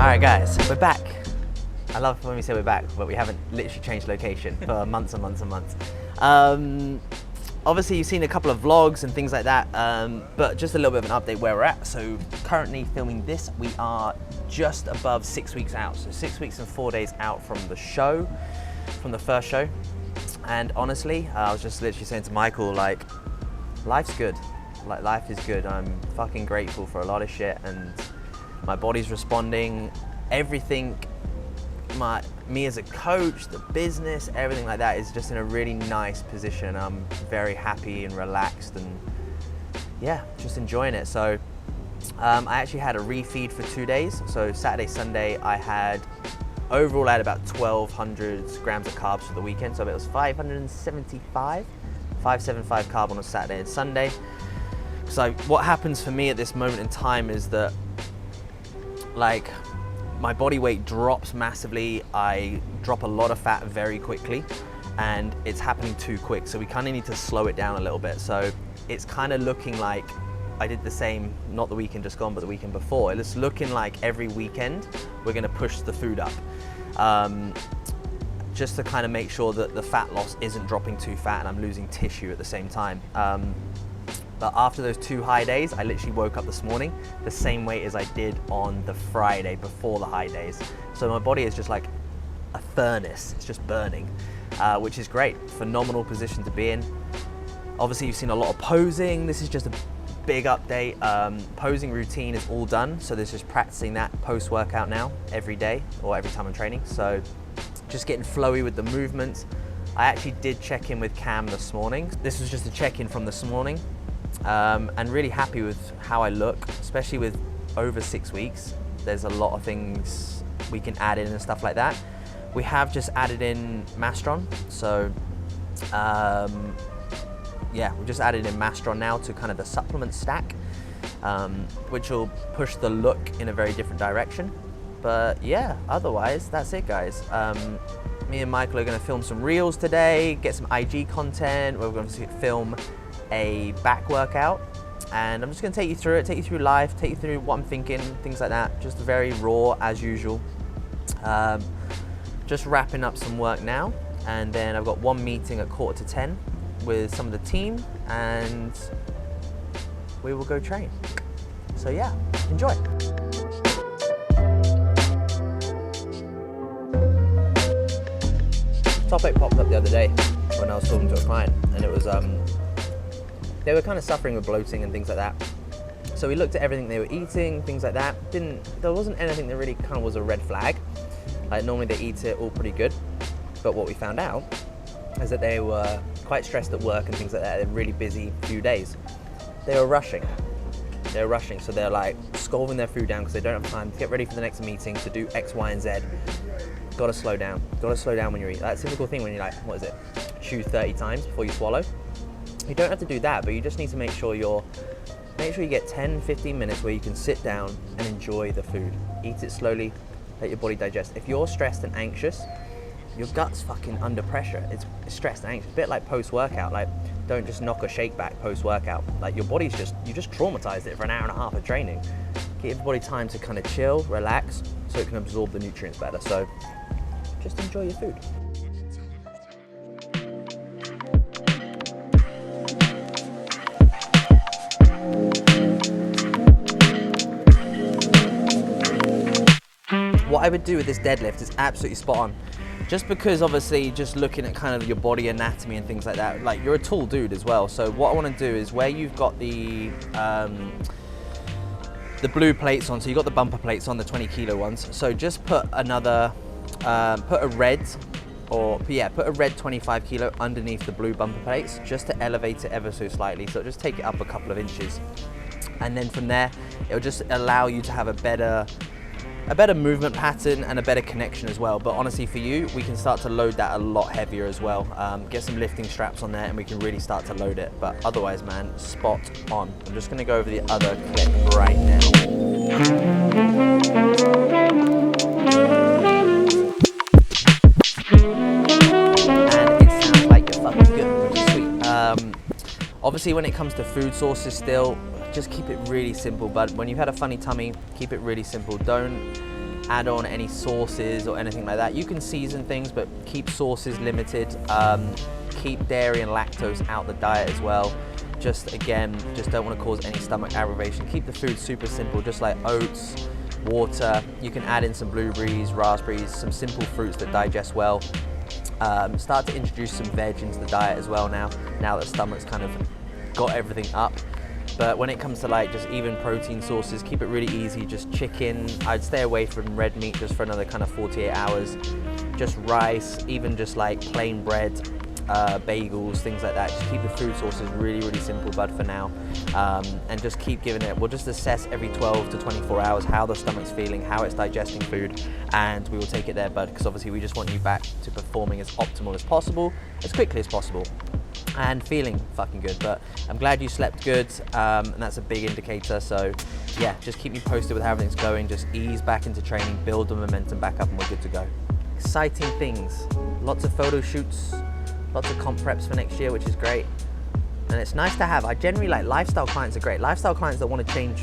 Alright guys, we're back. I love when we say we're back, but we haven't literally changed location for months and months and months. Obviously you've seen a couple of vlogs and things like that, but just a little bit of an update where we're at. So currently filming this, we are just above 6 weeks out. So 6 weeks and 4 days out from the show, from the first show. And honestly, I was just literally saying to Michael, like, life's good. Like, life is good. I'm fucking grateful for a lot of shit, and my body's responding. Everything, me as a coach, the business, everything like that is just in a really nice position. I'm very happy and relaxed, and yeah, just enjoying it. So I actually had a refeed for 2 days. So Saturday, Sunday, overall I had about 1,200 grams of carbs for the weekend. So it was 575 carb on a Saturday and Sunday. So what happens for me at this moment in time is that, like, my body weight drops massively. I drop a lot of fat very quickly, and it's happening too quick. So we kind of need to slow it down a little bit. So it's kind of looking like I did the same, not the weekend just gone, but the weekend before. It's looking like every weekend we're gonna push the food up, just to kind of make sure that the fat loss isn't dropping too fat and I'm losing tissue at the same time. But after those 2 high days, I literally woke up this morning the same weight as I did on the Friday before the high days. So my body is just like a furnace, it's just burning, which is great. Phenomenal position to be in. Obviously you've seen a lot of posing. This is just a big update. Posing routine is all done. So there's just practicing that post-workout now, every day or every time I'm training. So just getting flowy with the movements. I actually did check in with Cam this morning. This was just a check-in from this morning. And really happy with how I look, especially with over 6 weeks. There's a lot of things we can add in and stuff like that. We have just added in Mastron. So yeah, we've just added in Mastron now to kind of the supplement stack, which will push the look in a very different direction. But yeah, otherwise, that's it, guys. Me and Michael are gonna film some reels today, get some IG content. We're gonna film a back workout, and I'm just gonna take you through it, take you through life, take you through what I'm thinking, things like that. Just very raw as usual. Just wrapping up some work now, and then I've got one meeting at 9:45 with some of the team, and we will go train. So yeah, enjoy. Topic popped up the other day when I was talking to a client, and it was they were kind of suffering with bloating and things like that. So we looked at everything they were eating, things like that. There wasn't anything that really kind of was a red flag. Like, normally they eat it all pretty good. But what we found out is that they were quite stressed at work and things like that. They're really busy few days. They were rushing. So they're like scolding their food down because they don't have time to get ready for the next meeting, to do X, Y, and Z. Gotta slow down. Gotta slow down when you eat. That's a typical thing when you're like, what is it? Chew 30 times before you swallow. You don't have to do that, but you just need to make sure you get 10, 15 minutes where you can sit down and enjoy the food. Eat it slowly, let your body digest. If you're stressed and anxious, your gut's fucking under pressure. It's stressed and anxious. A bit like post-workout. Like, don't just knock a shake back post-workout. Like, your body's you just traumatized it for an hour and a half of training. Give your body time to kind of chill, relax, so it can absorb the nutrients better. So just enjoy your food. What I would do with this deadlift is absolutely spot on. Just because, obviously, just looking at kind of your body anatomy and things like that, like, you're a tall dude as well. So what I want to do is, where you've got the blue plates on, so you've got the bumper plates on, the 20 kilo ones. So just put another, put a red 25 kilo underneath the blue bumper plates, just to elevate it ever so slightly. So just take it up a couple of inches. And then from there, it'll just allow you to have a better movement pattern and a better connection as well. But honestly, for you, we can start to load that a lot heavier as well. Get some lifting straps on there and we can really start to load it. But otherwise, man, spot on. I'm just gonna go over the other clip right now. And it sounds like you're fucking good, which is sweet. Obviously, when it comes to food sources still, just keep it really simple. But when you've had a funny tummy, keep it really simple. Don't add on any sauces or anything like that. You can season things, but keep sauces limited. Keep dairy and lactose out the diet as well. Just again, just don't want to cause any stomach aggravation. Keep the food super simple, just like oats, water. You can add in some blueberries, raspberries, some simple fruits that digest well. Start to introduce some veg into the diet as well now that the stomach's kind of got everything up. But when it comes to like just even protein sources, keep it really easy. Just chicken. I'd stay away from red meat just for another kind of 48 hours. Just rice, even just like plain bread, bagels, things like that. Just keep the food sources really, really simple, bud, for now. And just keep giving it. We'll just assess every 12 to 24 hours how the stomach's feeling, how it's digesting food, and we will take it there, bud, because obviously we just want you back to performing as optimal as possible, as quickly as possible, and feeling fucking good. But I'm glad you slept good, and that's a big indicator. So yeah, just keep me posted with how everything's going. Just ease back into training, build the momentum back up, and we're good to go. Exciting things, lots of photo shoots, lots of comp preps for next year, which is great. And it's nice to have. I generally like lifestyle clients are great. Lifestyle clients that want to change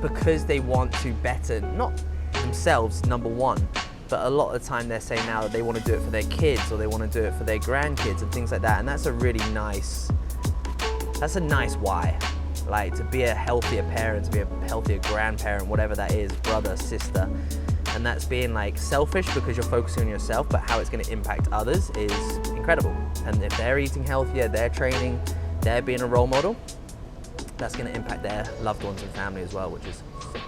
because they want to better, not themselves, number one, but a lot of the time they're saying now that they want to do it for their kids or they want to do it for their grandkids and things like that. And that's a really nice, that's a nice why. Like to be a healthier parent, to be a healthier grandparent, whatever that is, brother, sister. And that's being like selfish because you're focusing on yourself, but how it's going to impact others is incredible. And if they're eating healthier, they're training, they're being a role model, that's going to impact their loved ones and family as well, which is sick.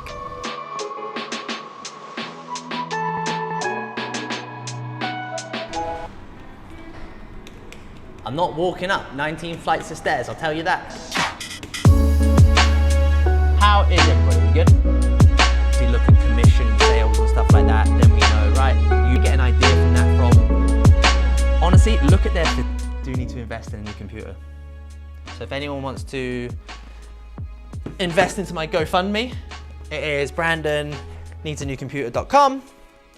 I'm not walking up 19 flights of stairs, I'll tell you that. How is everybody? We good? If you look at commission and sales and stuff like that, then we know, right? You get an idea from that from, honestly, look at their, do need to invest in a new computer. So if anyone wants to invest into my GoFundMe, it is brandonneedsanewcomputer.com.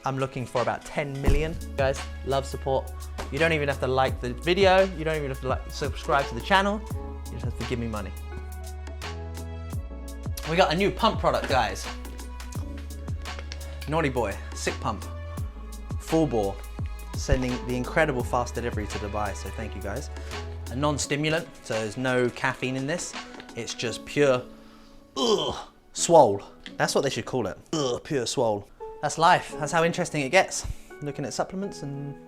I'm looking for about 10 million. Guys, love support. You don't even have to like the video. You don't even have to subscribe to the channel. You just have to give me money. We got a new pump product, guys. Naughty Boy, sick pump, full bore, sending the incredible fast delivery to Dubai, so thank you guys. A non-stimulant, so there's no caffeine in this. It's just pure, swole. That's what they should call it, pure swole. That's life, that's how interesting it gets. Looking at supplements and, do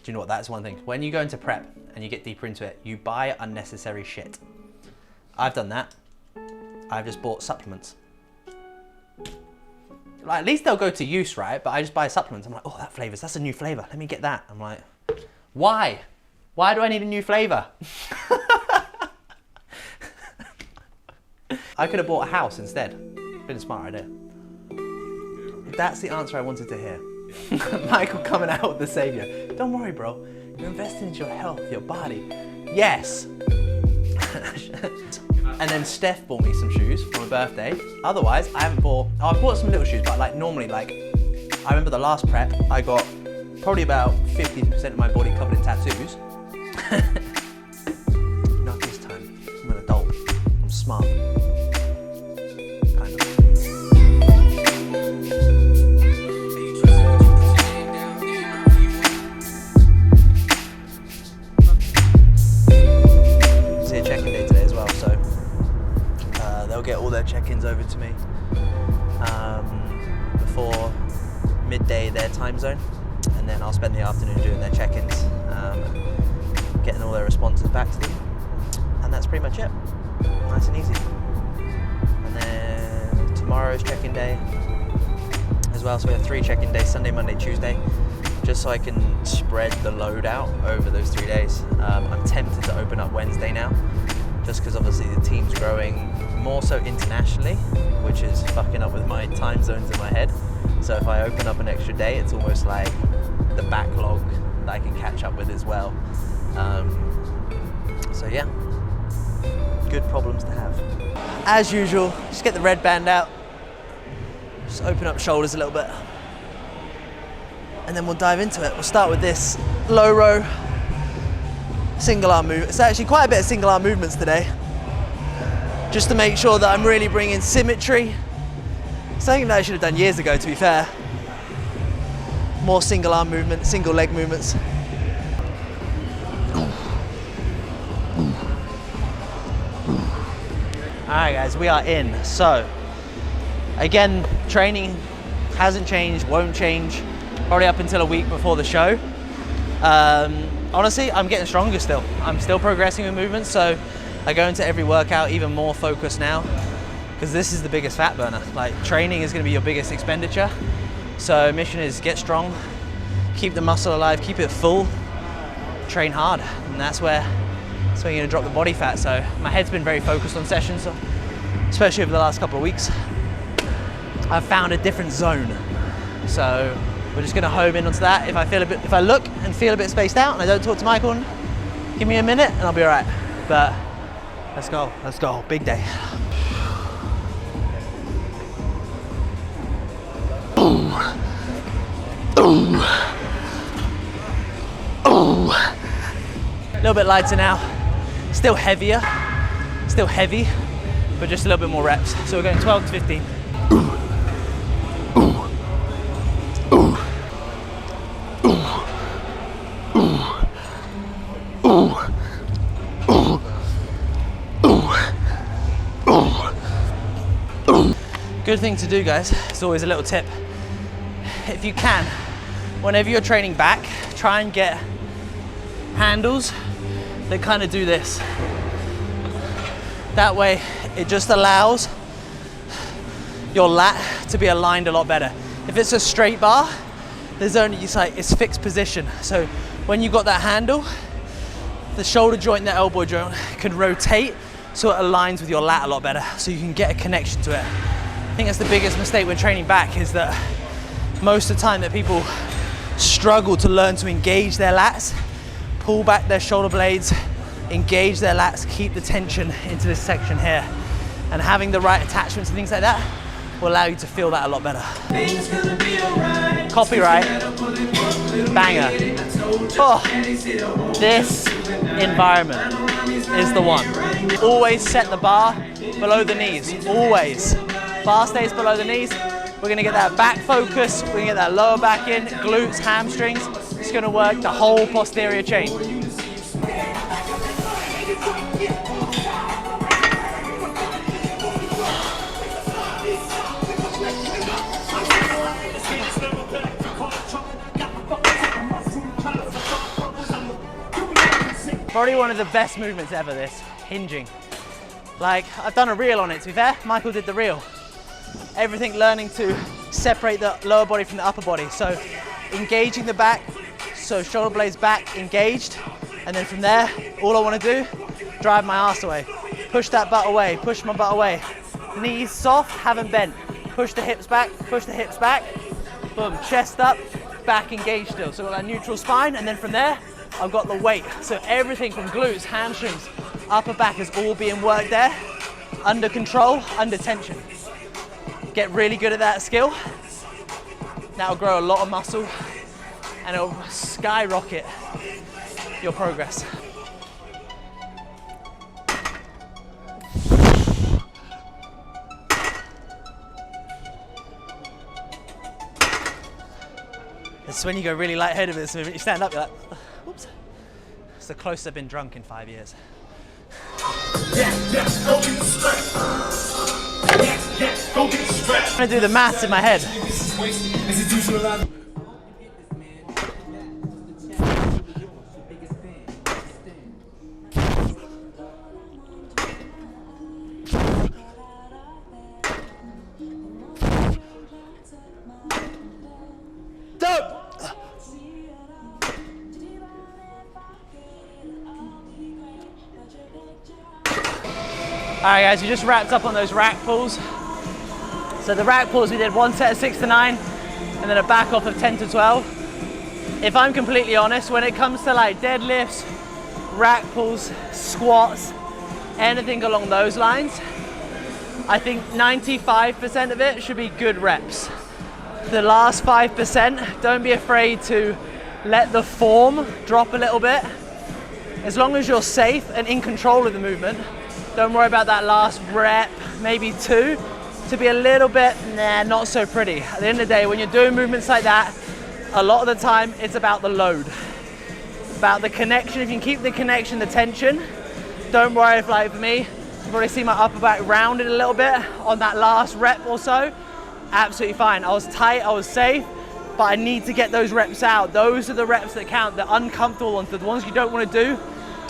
you know what, that's one thing. When you go into prep and you get deeper into it, you buy unnecessary shit. I've done that. I've just bought supplements. Like, at least they'll go to use, right? But I just buy supplements. I'm like, oh, that flavors, that's a new flavor. Let me get that. I'm like, why? Why do I need a new flavor? I could have bought a house instead. Been a smart idea. That's the answer I wanted to hear. Michael coming out with the savior. Don't worry, bro. You're investing into your health, your body. Yes. And then Steph bought me some shoes for my birthday. Otherwise, I haven't bought, oh, I bought some little shoes, but like normally, like, I remember the last prep, I got probably about 50% of my body covered in tattoos. Not this time. I'm an adult. I'm smart. Kind of. It's a check-in day today as well, so they'll get all their check-ins over to me before midday their time zone, and then I'll spend the afternoon doing their check-ins, getting all their responses back to them, and that's pretty much it. Nice and easy. And then tomorrow's check-in day as well, so we have 3 check-in days, Sunday, Monday, Tuesday, just so I can spread the load out over those 3 days. I'm tempted to open up Wednesday now, just because obviously the team's growing more so internationally, which is fucking up with my time zones in my head. So if I open up an extra day, it's almost like the backlog that I can catch up with as well. So yeah, good problems to have. As usual, just get the red band out, just open up shoulders a little bit, and then we'll dive into it. We'll start with this low row single arm movement. It's actually quite a bit of single arm movements today, just to make sure that I'm really bringing symmetry Something that I should have done years ago, to be fair. More single arm movement, single leg movements. Alright guys, we are in. So, again, training hasn't changed, won't change, probably up until a week before the show. Honestly, I'm getting stronger still. I'm still progressing with movements, so I go into every workout even more focused now, because this is the biggest fat burner. Like, training is going to be your biggest expenditure. So mission is get strong, keep the muscle alive, keep it full, train hard, and that's where you're going to drop the body fat. So my head's been very focused on sessions, especially over the last couple of weeks. I've found a different zone, so we're just going to home in onto that. If I look and feel a bit spaced out and I don't talk to Michael, give me a minute and I'll be all right. But let's go, big day. A little bit lighter now, still heavy, but just a little bit more reps. So we're going 12 to 15. Good thing to do, guys, it's always a little tip. If you can, whenever you're training back, try and get handles that kind of do this. That way, it just allows your lat to be aligned a lot better. If it's a straight bar, it's fixed position. So when you've got that handle, the shoulder joint and the elbow joint can rotate so it aligns with your lat a lot better, so you can get a connection to it. I think that's the biggest mistake when training back, is that most of the time that people struggle to learn to engage their lats, pull back their shoulder blades, engage their lats, keep the tension into this section here. And having the right attachments and things like that will allow you to feel that a lot better. Copyright, banger. Oh, this environment is the one. Always set the bar below the knees, always. Bar stays below the knees. We're gonna get that back focus, we're gonna get that lower back in, glutes, hamstrings. It's gonna work the whole posterior chain. Probably one of the best movements ever, this, hinging. Like, I've done a reel on it, to be fair. Michael did the reel. Everything learning to separate the lower body from the upper body. So engaging the back, so shoulder blades back, engaged. And then from there, all I want to do, drive my ass away. Push that butt away, push my butt away. Knees soft, haven't bent. Push the hips back, boom, chest up, back engaged still. So I've got that neutral spine, and then from there, I've got the weight. So everything from glutes, hamstrings, upper back is all being worked there, under control, under tension. Get really good at that skill. That'll grow a lot of muscle and it'll skyrocket your progress. It's when you go really lightheaded with this movement, you stand up, you're like, whoops. It's the closest I've been drunk in 5 years. I'm gonna do the maths in my head. Alright guys, we just wrapped up on those rack pulls. So the rack pulls, we did one set of 6 to 9 and then a back off of 10 to 12. If I'm completely honest, when it comes to like deadlifts, rack pulls, squats, anything along those lines, I think 95% of it should be good reps. The last 5%, don't be afraid to let the form drop a little bit. As long as you're safe and in control of the movement, don't worry about that last rep, maybe 2. to be a little bit, not so pretty. At the end of the day, when you're doing movements like that, a lot of the time it's about the load, about the connection. If you can keep the connection, the tension, don't worry if, like for me, you probably see my upper back rounded a little bit on that last rep or so. Absolutely fine. I was tight, I was safe, but I need to get those reps out. Those are the reps that count, the uncomfortable ones, the ones you don't want to do.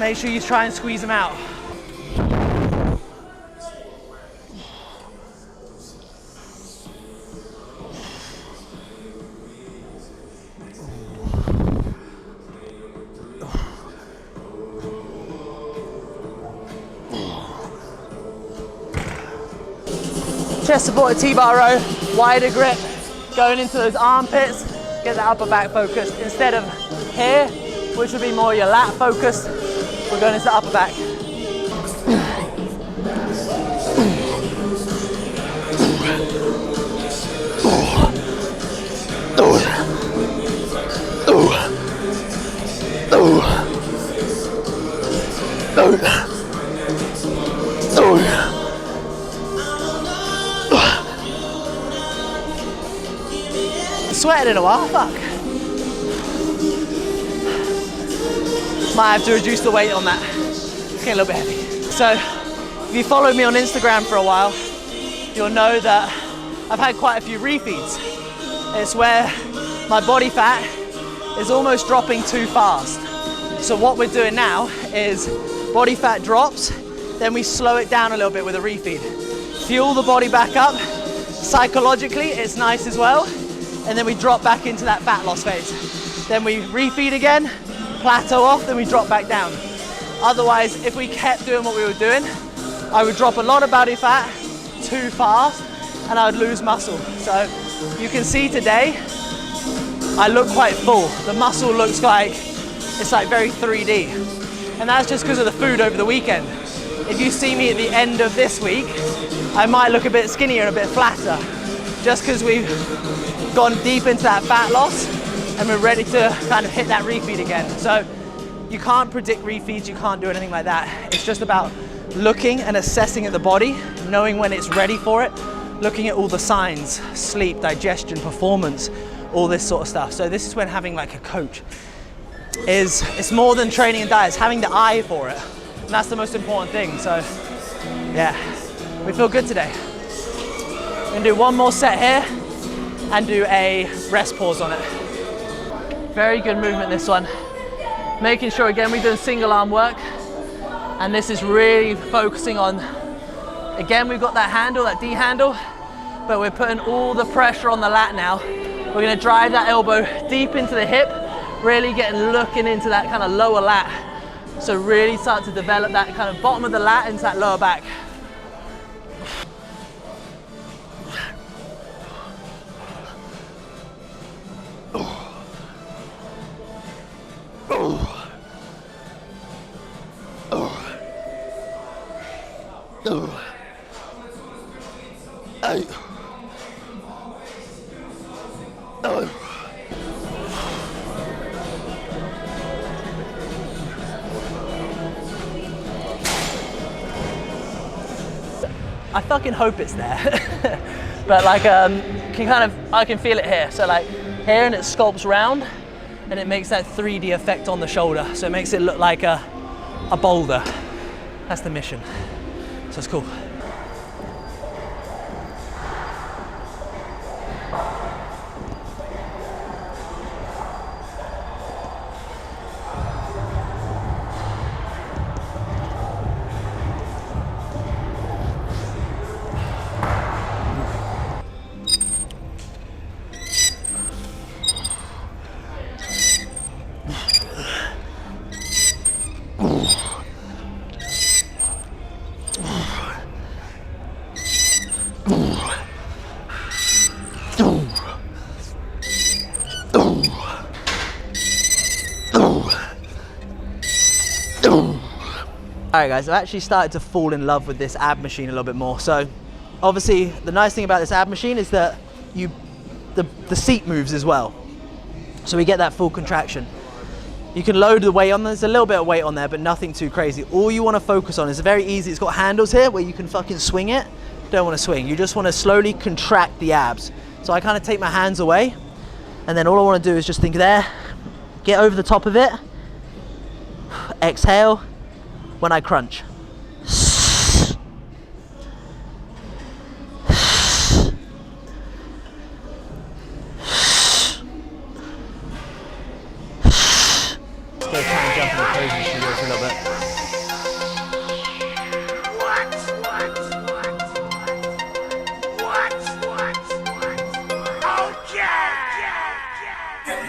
Make sure you try and squeeze them out. Chest supported T-bar row, wider grip, going into those armpits, get that upper back focused. Instead of here, which would be more your lat focused, we're going into upper back. Sweated in a while, fuck. Might have to reduce the weight on that. It's getting a little bit heavy. So, if you followed me on Instagram for a while, you'll know that I've had quite a few refeeds. It's where my body fat is almost dropping too fast. So what we're doing now is body fat drops, then we slow it down a little bit with a refeed. Fuel the body back up. Psychologically, it's nice as well. And then we drop back into that fat loss phase. Then we refeed again, plateau off, then we drop back down. Otherwise, if we kept doing what we were doing, I would drop a lot of body fat too fast and I would lose muscle. So you can see today, I look quite full. The muscle looks like, it's like very 3D. And that's just because of the food over the weekend. If you see me at the end of this week, I might look a bit skinnier and a bit flatter, just because we've gone deep into that fat loss and we're ready to kind of hit that refeed again. So you can't predict refeeds, you can't do anything like that. It's just about looking and assessing at the body, knowing when it's ready for it, looking at all the signs, sleep, digestion, performance, all this sort of stuff. So this is when having like a coach it's more than training and diet, it's having the eye for it. And that's the most important thing. So yeah, we feel good today. We're gonna do one more set here and do a rest pause on it. Very good movement, this one. Making sure, again, we're doing single arm work. And this is really focusing on, again, we've got that handle, that D handle, but we're putting all the pressure on the lat now. We're gonna drive that elbow deep into the hip, really looking into that kind of lower lat. So really start to develop that kind of bottom of the lat into that lower back. I fucking hope it's there. But like, I can feel it here. So like here, and it sculpts round and it makes that 3D effect on the shoulder. So it makes it look like a boulder. That's the mission. So it's cool. Alright guys, I've actually started to fall in love with this ab machine a little bit more. So obviously the nice thing about this ab machine is that the seat moves as well. So we get that full contraction. You can load the weight on, there's a little bit of weight on there, but nothing too crazy. All you want to focus on is very easy, it's got handles here where you can fucking swing it don't want to swing. You just want to slowly contract the abs. So I kind of take my hands away, and then all I want to do is just think there, get over the top of it, exhale when I crunch. Let's go try and jump in the posing studio for a little bit.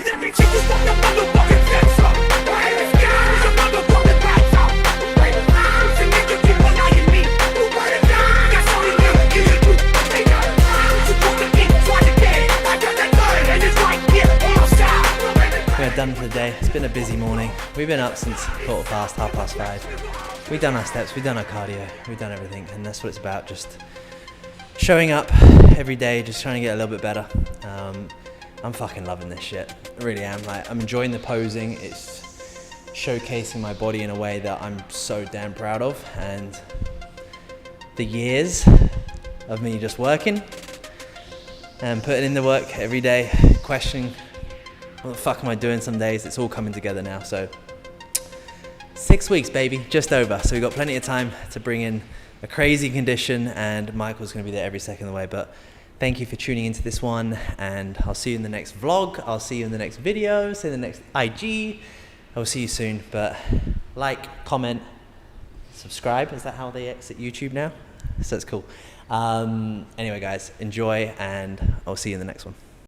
Let me take you from the motherfucking fence up. Where is God? Your motherfucking backs out. Wait, I'm to make you keep on eyeing me. Who were to die? That's all you can do. They got to put the beat twice a day. I got that gun and it's right here on side. We're done for the day. It's been a busy morning. We've been up since 5:15. We've done our steps, we've done our cardio, we've done everything, and that's what it's about, just showing up every day, just trying to get a little bit better. I'm fucking loving this shit. I really am. Like, I'm enjoying the posing. It's showcasing my body in a way that I'm so damn proud of, and the years of me just working and putting in the work every day, questioning what the fuck am I doing some days, it's all coming together now. So 6 weeks, baby, just over. So we've got plenty of time to bring in a crazy condition, and Michael's gonna be there every second of the way. But thank you for tuning into this one, and I'll see you in the next vlog. I'll see you in the next video, see you in the next IG. I will see you soon, but like, comment, subscribe. Is that how they exit YouTube now? So that's cool. Anyway, guys, enjoy, and I'll see you in the next one.